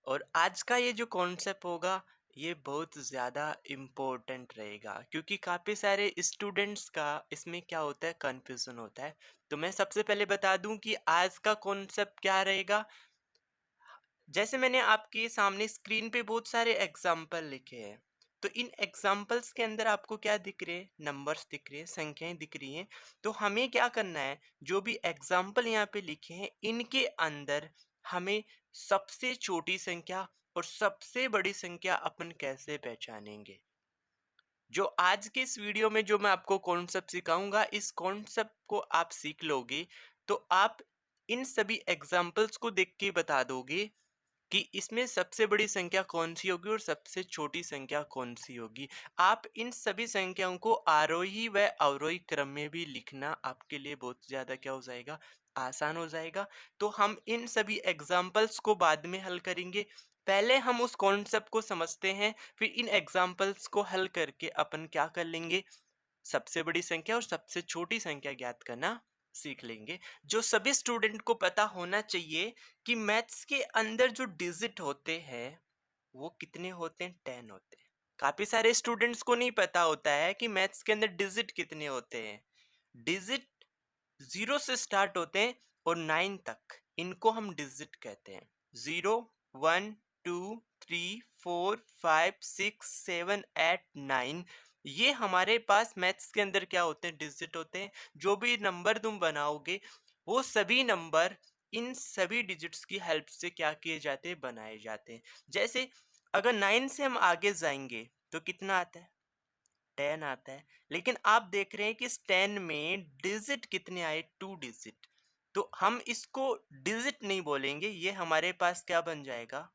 और आज का ये जो कॉन्सेप्ट होगा ये बहुत ज़्यादा इम्पोर्टेंट रहेगा क्योंकि काफ़ी सारे स्टूडेंट्स का इसमें क्या होता है कन्फ्यूज़न होता है। तो मैं सबसे पहले बता दूं कि आज का कॉन्सेप्ट क्या रहेगा। जैसे मैंने आपके सामने स्क्रीन पे बहुत सारे एग्जाम्पल लिखे हैं, तो इन एग्जाम्पल्स के अंदर आपको क्या दिख रहे हैं, नंबर्स दिख रहे हैं, संख्याएं दिख रही हैं। तो हमें क्या करना है, जो भी एग्जाम्पल यहाँ पे लिखे हैं इनके अंदर हमें सबसे छोटी संख्या और सबसे बड़ी संख्या अपन कैसे पहचानेंगे। जो आज के इस वीडियो में जो मैं आपको कॉन्सेप्ट सिखाऊंगा, इस कॉन्सेप्ट को आप सीख लोगे तो आप इन सभी एग्जाम्पल्स को देख के बता दोगे कि इसमें सबसे बड़ी संख्या कौन सी होगी और सबसे छोटी संख्या कौन सी होगी। आप इन सभी संख्याओं को आरोही व अवरोही क्रम में भी लिखना आपके लिए बहुत ज़्यादा क्या हो जाएगा, आसान हो जाएगा। तो हम इन सभी एग्जाम्पल्स को बाद में हल करेंगे। पहले हम उस कॉन्सेप्ट को समझते हैं, फिर इन एग्जाम्पल्स को हल करके अपन क्या कर लेंगे, सबसे बड़ी संख्या और सबसे छोटी संख्या ज्ञात करना सीख लेंगे। जो सभी स्टूडेंट को पता होना चाहिए कि मैथ्स के अंदर जो डिजिट होते हैं वो कितने होते हैं, 10 होते हैं। काफी सारे स्टूडेंट्स को नहीं पता होता है कि मैथ्स के अंदर डिजिट कितने होते हैं। डिजिट 0 से स्टार्ट होते हैं और 9 तक, इनको हम डिजिट कहते हैं। 0, 1, 2, 3, 4, 5, 6, 7, 8, 9, ये हमारे पास मैथ्स के अंदर क्या होते हैं, डिजिट होते हैं। जो भी नंबर तुम बनाओगे वो सभी नंबर इन सभी डिजिट्स की हेल्प से क्या किए जाते हैं, बनाए जाते हैं। जैसे अगर 9 से हम आगे जाएंगे तो कितना आता है, 10 आता है। लेकिन आप देख रहे हैं कि इस 10 में डिजिट कितने आए, 2 डिजिट। तो हम इसको डिजिट नहीं बोलेंगे, ये हमारे पास क्या बन जाएगा,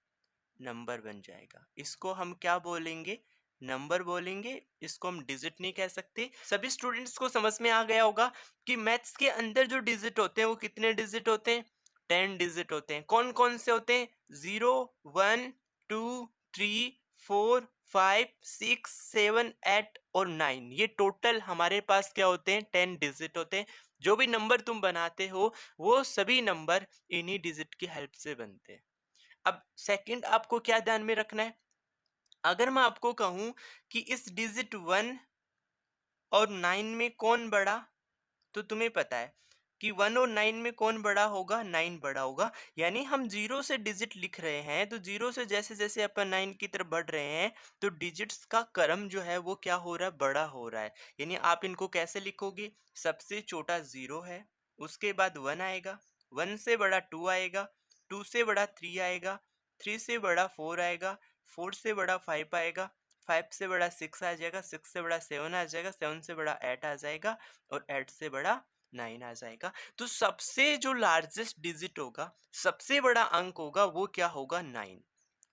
नंबर बन जाएगा। इसको हम क्या बोलेंगे, नंबर बोलेंगे। इसको हम डिजिट नहीं कह सकते। सभी स्टूडेंट्स को समझ में आ गया होगा कि मैथ्स के अंदर जो डिजिट होते हैं वो कितने डिजिट होते हैं, 10 डिजिट होते हैं। कौन कौन से होते हैं, 0, 1, 2, 3, 4, 5, 6, 7, 8 और 9, ये टोटल हमारे पास क्या होते हैं, 10 डिजिट होते हैं। जो भी नंबर तुम बनाते हो वो सभी नंबर इन्हीं डिजिट की हेल्प से बनते हैं। अब सेकंड आपको क्या ध्यान में रखना है, अगर मैं आपको कहूं कि इस डिजिट 1 और 9 में कौन बड़ा, तो तुम्हें पता है कि 1 और 9 में कौन बड़ा होगा, 9 बड़ा होगा। यानी हम 0 से डिजिट लिख रहे हैं, तो 0 से जैसे जैसे अपन 9 की तरफ बढ़ रहे हैं तो डिजिट्स का क्रम जो है वो क्या हो रहा है, बड़ा हो रहा है। यानी आप इनको कैसे लिखोगे, सबसे छोटा 0 है, उसके बाद 1 आएगा, 1 से बड़ा 2 आएगा, 2 से बड़ा 3 आएगा, 3 से बड़ा 4 आएगा, 4 से बड़ा 5 आएगा, 5 से बड़ा 6 आ जाएगा, 6 से बड़ा 7 आ जाएगा, 7 से बड़ा 8 आ जाएगा और 8 से बड़ा 9 आ जाएगा। तो सबसे जो लार्जेस्ट डिजिट होगा, सबसे बड़ा अंक होगा, वो क्या होगा, 9।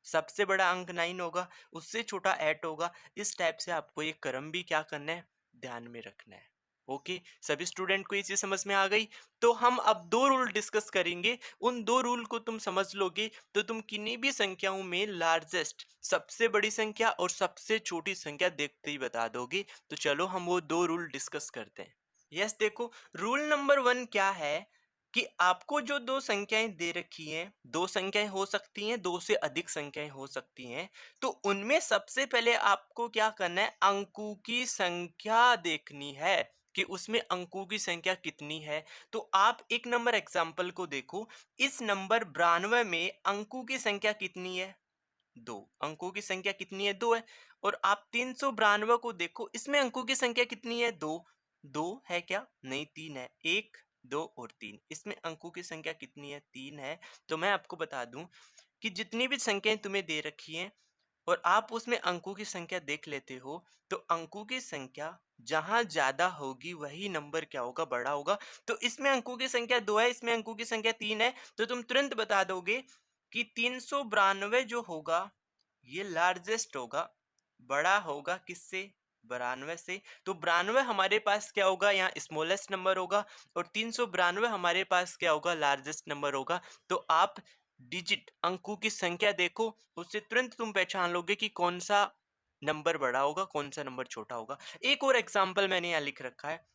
सबसे बड़ा अंक 9 होगा, उससे छोटा 8 होगा। इस टाइप से आपको ये क्रम भी क्या करना है, ध्यान में रखना है। ओके, सभी स्टूडेंट को ये चीज समझ में आ गई। तो हम अब दो रूल डिस्कस करेंगे, उन दो रूल को तुम समझ लोगे तो तुम किन्हीं भी संख्याओं में लार्जेस्ट, सबसे बड़ी संख्या और सबसे छोटी संख्या देखते ही बता दोगे। तो चलो हम वो दो रूल डिस्कस करते हैं। यस, देखो, रूल नंबर 1 क्या है कि आपको जो दो संख्याएं दे रखी हैं, दो संख्याएं हो सकती हैं, दो से अधिक संख्याएं हो सकती हैं, तो उनमें सबसे पहले आपको क्या करना है, अंकों की संख्या देखनी है कि उसमें अंकों की संख्या कितनी है। तो आप एक नंबर एग्जाम्पल को देखो, इस नंबर 92 में अंकों की संख्या कितनी है, 2। अंकों की संख्या कितनी है, 2 है। और आप 392 को देखो, इसमें अंकों की संख्या कितनी है, 2। 2 है क्या, नहीं, 3 है। 1, 2 और 3, इसमें अंकों की संख्या कितनी है, 3 है। तो मैं आपको बता दूं कि जितनी भी संख्याएं तुम्हें दे रखी हैं और आप उसमें अंकों की संख्या देख लेते हो, तो अंकों की संख्या जहां ज्यादा होगी वही नंबर क्या होगा, बड़ा होगा। तो इसमें अंकों की संख्या 2 है, इसमें अंकों की संख्या 3 है, तो तुम तुरंत बता दोगे कि 392 जो होगा ये लार्जेस्ट होगा, बड़ा होगा किससे, 92 से। तो 92 हमारे पास क्या होगा, यहाँ स्मॉलेस्ट नंबर होगा, और 392 हमारे पास क्या होगा, लार्जेस्ट नंबर होगा। तो आप डिजिट, अंकों की संख्या देखो, उससे तुरंत तुम पहचान लोगे कि कौन सा नंबर बड़ा होगा, कौन सा नंबर छोटा होगा। एक और एग्जाम्पल मैंने यहाँ लिख रखा है,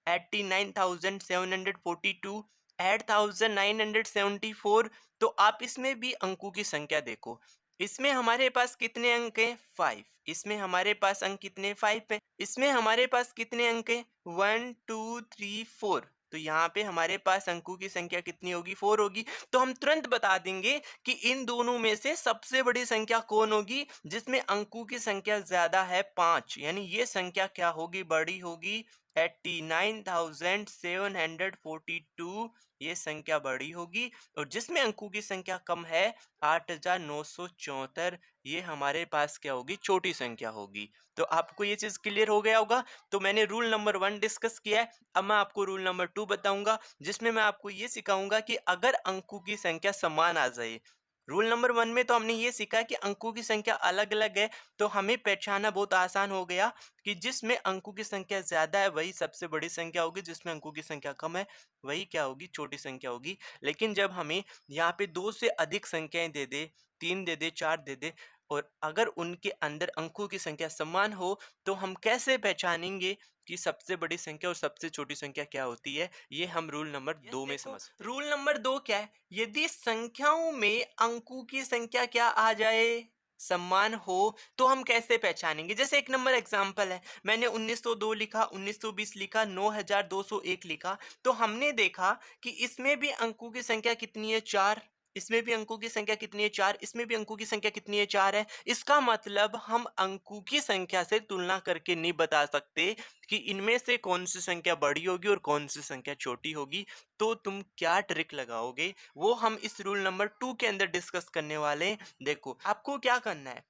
89,742 एट 1974। तो आप इसमें भी अंकों की संख्या देखो, इसमें हमारे पास कितने अंक हैं? 5। इसमें हमारे पास अंक कितने? 5 है। इसमें हमारे पास कितने अंक हैं? 1 2 3 4। तो यहाँ पे हमारे पास अंकों की संख्या कितनी होगी? 4 होगी। तो हम तुरंत बता देंगे कि इन दोनों में से सबसे बड़ी संख्या कौन होगी? जिसमें अंकों की संख्या ज्यादा है, 5। यानी ये संख्या क्या होगी? बड़ी होगी। 89,742 ये संख्या बड़ी होगी। और जिसमें अंकों की संख्या कम है, 8,974, ये हमारे पास क्या होगी? छोटी संख्या होगी। तो आपको ये चीज क्लियर हो गया होगा। तो मैंने रूल नंबर 1 डिस्कस किया है। अब मैं आपको रूल नंबर 2 बताऊंगा, जिसमें मैं आपको ये सिखाऊंगा कि अगर अंकों की संख्या समान आ जाए। रूल नंबर 1 में तो हमने ये सीखा कि अंकों की संख्या अलग अलग है, तो हमें पहचानना बहुत आसान हो गया कि जिसमें अंकों की संख्या ज्यादा है वही सबसे बड़ी संख्या होगी, जिसमें अंकों की संख्या कम है वही क्या होगी? छोटी संख्या होगी। लेकिन जब हमें यहाँ पे 2 से अधिक संख्याएं दे दे, 3 दे दे, 4 दे दे, और अगर उनके अंदर अंकों की संख्या समान हो, तो हम कैसे पहचानेंगे कि सबसे बड़ी संख्या और सबसे छोटी संख्या क्या होती है? ये हम रूल नंबर 2 में समझते हैं। रूल नंबर 2 क्या है? यदि संख्याओं में अंकों की संख्या क्या आ जाए? समान हो, तो हम कैसे पहचानेंगे? जैसे एक नंबर एग्जांपल है, मैंने 1902 लिखा, 1920 लिखा, 9201 लिखा। तो हमने देखा कि इसमें भी अंकों की संख्या कितनी है? 4। इसमें भी अंकों की संख्या कितनी है? 4। इसमें भी अंकों की संख्या कितनी है? 4 है। इसका मतलब हम अंकों की संख्या से तुलना करके नहीं बता सकते कि इनमें से कौन सी संख्या बड़ी होगी और कौन सी संख्या छोटी होगी। तो तुम क्या ट्रिक लगाओगे, वो हम इस रूल नंबर 2 के अंदर डिस्कस करने वाले हैं। देखो, आपको क्या करना है,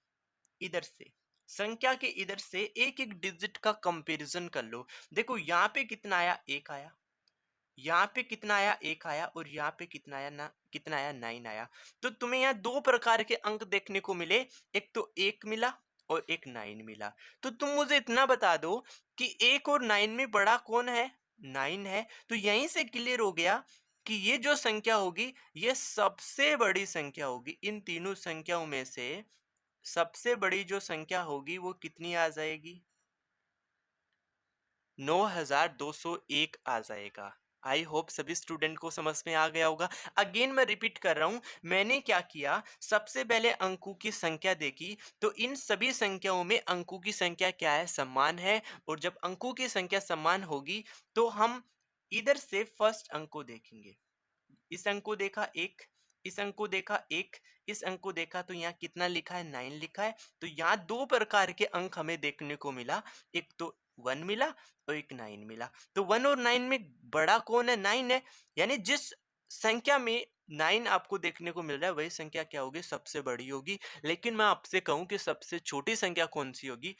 इधर से संख्या के इधर से एक एक डिजिट का कंपैरिजन कर लो। देखो यहाँ पे कितना आया? 1 आया। यहाँ पे कितना आया? 1 आया। और यहाँ पे कितना आया? ना कितना आया? 9 आया। तो तुम्हें यहाँ दो प्रकार के अंक देखने को मिले, एक तो 1 मिला और एक 9 मिला। तो तुम मुझे इतना बता दो कि 1 और 9 में बड़ा कौन है? 9 है। तो यहीं से क्लियर हो गया कि ये जो संख्या होगी ये सबसे बड़ी संख्या होगी। इन तीनों संख्याओं में से सबसे बड़ी जो संख्या होगी वो कितनी आ जाएगी? 9201 आ जाएगा। आई होप सभी स्टूडेंट को समझ में आ गया होगा। अगेन मैं रिपीट कर रहा हूं, मैंने क्या किया, सबसे पहले अंकों की संख्या देखी। तो इन सभी संख्याओं में अंकों की संख्या क्या है? समान है। और जब अंकों की संख्या समान होगी तो हम इधर से फर्स्ट अंक को देखेंगे। इस अंक को देखा 1, इस अंक को देखा 1, इस अंक को देखा तो यहाँ कितना लिखा है? 9 लिखा है। तो यहाँ दो प्रकार के अंक हमें देखने को मिला, एक तो 1 मिला और एक 9 मिला। तो 1 और 9 में बड़ा कौन है? 9 है। यानी जिस संख्या में 9 आपको देखने को मिल रहा है वही संख्या क्या होगी? सबसे बड़ी होगी। लेकिन मैं आपसे कहूं कि सबसे छोटी संख्या कौन सी होगी,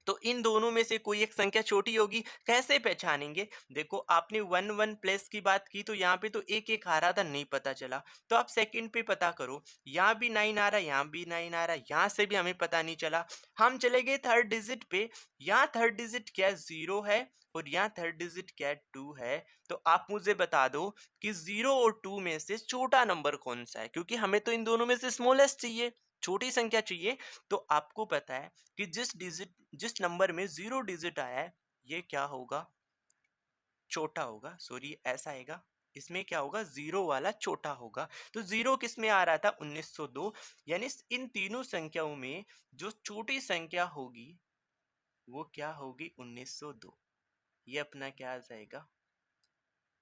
तो इन दोनों में से कोई एक संख्या छोटी होगी। कैसे पहचानेंगे? देखो, आपने 1 1 प्लस की बात की तो यहाँ पे तो एक एक आ रहा था, नहीं पता चला। तो आप सेकंड पे पता करो, यहाँ भी 9 आ रहा है, यहाँ भी 9 आ रहा है, यहाँ से भी हमें पता नहीं चला। हम चले गए थर्ड डिजिट पे। यहाँ थर्ड डिजिट क्या है? 0 है। और यहाँ थर्ड डिजिट क्या है? 2 है। तो आप मुझे बता दो कि 0 और 2 में से छोटा नंबर कौन सा है, क्योंकि हमें तो इन दोनों में से स्मॉलेस्ट चाहिए, छोटी संख्या चाहिए। तो आपको पता है कि जिस नंबर में 0 डिजिट आया है ये क्या होगा? छोटा होगा। सॉरी, ऐसा आएगा, इसमें क्या होगा? 0 वाला छोटा होगा। तो 0 किस में आ रहा था? 1902। यानी इन तीनों संख्याओं में जो छोटी संख्या होगी वो क्या होगी? 1902। ये अपना क्या आ जाएगा?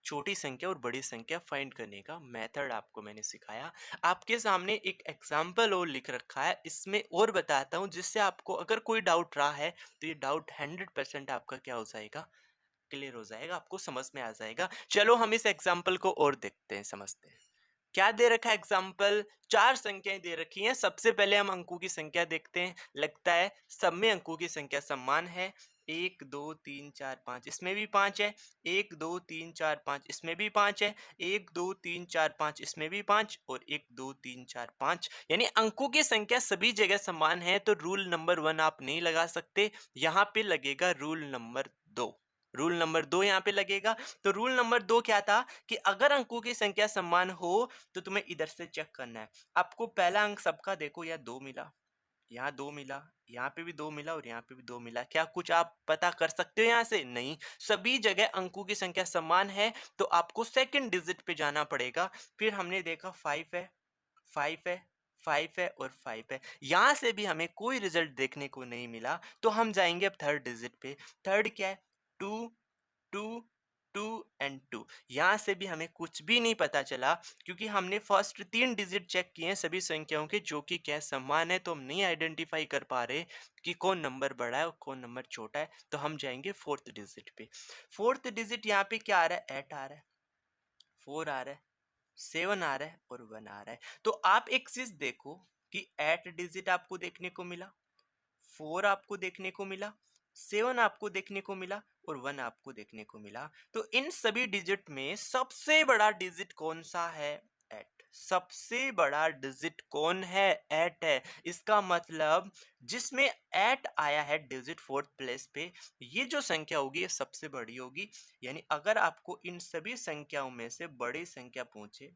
छोटी संख्या और बड़ी संख्या फाइंड करने का मेथड आपको मैंने सिखाया। आपके सामने एक एग्जाम्पल और लिख रखा है, इसमें और बताता हूँ, जिससे आपको अगर कोई डाउट रहा है तो ये डाउट 100% आपका क्या हो जाएगा? क्लियर हो जाएगा, आपको समझ में आ जाएगा। चलो हम इस एग्जाम्पल को और देखते हैं, समझते हैं। क्या दे रखा है एग्जाम्पल? चार संख्याएं दे रखी हैं। सबसे पहले हम अंकों की संख्या देखते हैं। लगता है सब में अंकों की संख्या समान है। 1 2 3 4 5, इसमें भी 5 है। 1 2 3 4 5, इसमें भी 5 है। 1 2 3 4 5, इसमें भी 5, और 1 2 3 4 5। यानी अंकों की संख्या सभी जगह समान है। तो रूल नंबर 1 आप नहीं लगा सकते, यहाँ पे लगेगा रूल नंबर 2। रूल नंबर 2 यहाँ पे लगेगा। तो रूल नंबर 2 क्या था कि अगर अंकों की संख्या समान हो तो तुम्हें इधर से चेक करना है। आपको पहला अंक सबका देखो, या 2 मिला, यहाँ 2 मिला, यहाँ पे भी 2 मिला और यहाँ पे भी 2 मिला। क्या कुछ आप पता कर सकते हो यहाँ से? नहीं। सभी जगह अंकों की संख्या समान है, तो आपको सेकंड डिजिट पे जाना पड़ेगा। फिर हमने देखा 5 है, 5 है, 5 है और 5 है। यहाँ से भी हमें कोई रिजल्ट देखने को नहीं मिला, तो हम जाएँगे अब थर्ड डिजिट पे। थर्ड क्या है? 2, 2, 2 एंड 2। यहाँ से भी हमें कुछ भी नहीं पता चला, क्योंकि हमने फर्स्ट 3 डिजिट चेक किए हैं सभी संख्याओं के, जो कि क्या है, समान है, तो हम नहीं आइडेंटिफाई कर पा रहे कि कौन नंबर बड़ा है और कौन नंबर छोटा है। तो हम जाएँगे फोर्थ डिजिट पे। फोर्थ डिजिट यहाँ पे क्या आ रहा है? 8 आ रहा है, 4 आ रहा है, 7 आ रहा है और 1 आ रहा है। तो आप एक चीज देखो कि 8 डिजिट आपको देखने को मिला, 4 आपको देखने को मिला, 7 आपको देखने को मिला और 1 आपको देखने को मिला। तो इन सभी डिजिट में सबसे बड़ा डिजिट कौन सा है? 8। सबसे बड़ा डिजिट कौन है? 8 है। इसका मतलब जिसमें 8 आया है डिजिट फोर्थ प्लेस पे, ये जो संख्या होगी ये सबसे बड़ी होगी। यानी अगर आपको इन सभी संख्याओं में से बड़ी संख्या पूछे,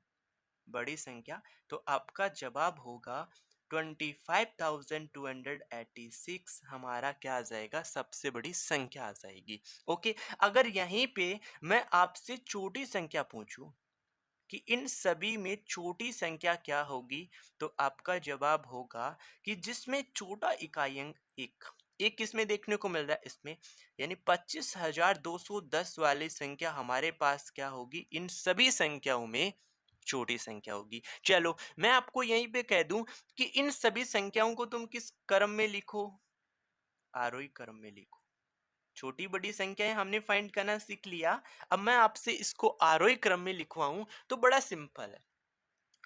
बड़ी संख्या, तो आपका जवाब होगा 25,286। हमारा क्या आ जाएगा? सबसे बड़ी संख्या आ जाएगी। ओके, अगर यहीं पे मैं आपसे छोटी संख्या पूछूं कि इन सभी में छोटी संख्या क्या होगी, तो आपका जवाब होगा कि जिसमें छोटा इकाई अंक एक, एक किसमें देखने को मिल रहा है? इसमें। यानी 25,210 वाली संख्या हमारे पास क्या होगी? इन सभी संख्याओं में छोटी संख्या होगी। चलो मैं आपको यहीं पे कह दूं कि इन सभी संख्याओं को तुम किस क्रम में लिखो? आरोही क्रम में लिखो। छोटी बड़ी संख्याएं हमने फाइंड करना सीख लिया। अब मैं आपसे इसको आरोही क्रम में लिखवाऊं तो बड़ा सिंपल है।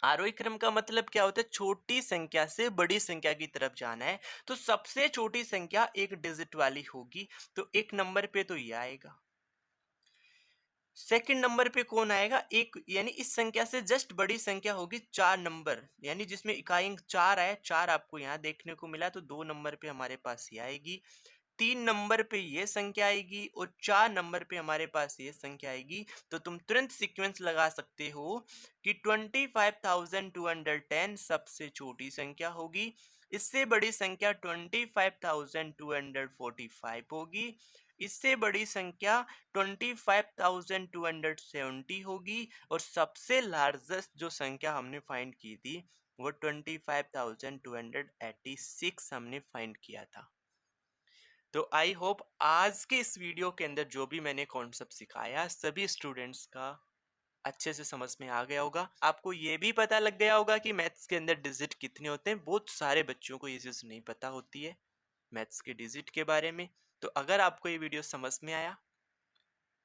आरोही क्रम का मतलब क्या होता है? छोटी संख्या से बड़ी संख्या की तरफ जाना है, तो सबसे छोटी संख्या एक डिजिट वाली होगी, तो एक नंबर पे तो ये आएगा। सेकंड नंबर पे कौन आएगा? एक, यानी इस संख्या से जस्ट बड़ी संख्या होगी 4 नंबर, यानी जिसमें इकाई अंक 4 आए, 4 आपको यहाँ देखने को मिला, तो 2 नंबर पे हमारे पास ये आएगी। 3 नंबर पे ये संख्या आएगी और 4 नंबर पे हमारे पास ये संख्या आएगी। तो तुम तुरंत सीक्वेंस लगा सकते हो कि 25,210 सबसे छोटी संख्या होगी, इससे बड़ी संख्या 25,245 होगी, इससे बड़ी संख्या 25,270 होगी, और सबसे लार्जेस्ट जो संख्या हमने फाइंड की थी वो 25,286 हमने फाइंड किया था। तो आई होप आज के इस वीडियो के अंदर जो भी मैंने कॉन्सेप्ट सिखाया सभी स्टूडेंट्स का अच्छे से समझ में आ गया होगा। आपको ये भी पता लग गया होगा कि मैथ्स के अंदर डिजिट कितने होते हैं। बहुत सारे बच्चों को ये चीज़ नहीं पता होती है मैथ्स के डिजिट के बारे में। तो अगर आपको ये वीडियो समझ में आया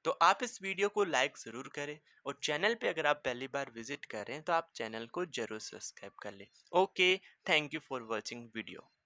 तो आप इस वीडियो को लाइक ज़रूर करें, और चैनल पे अगर आप पहली बार विजिट कर रहे हैं तो आप चैनल को ज़रूर सब्सक्राइब कर लें। Okay, thank you for watching video.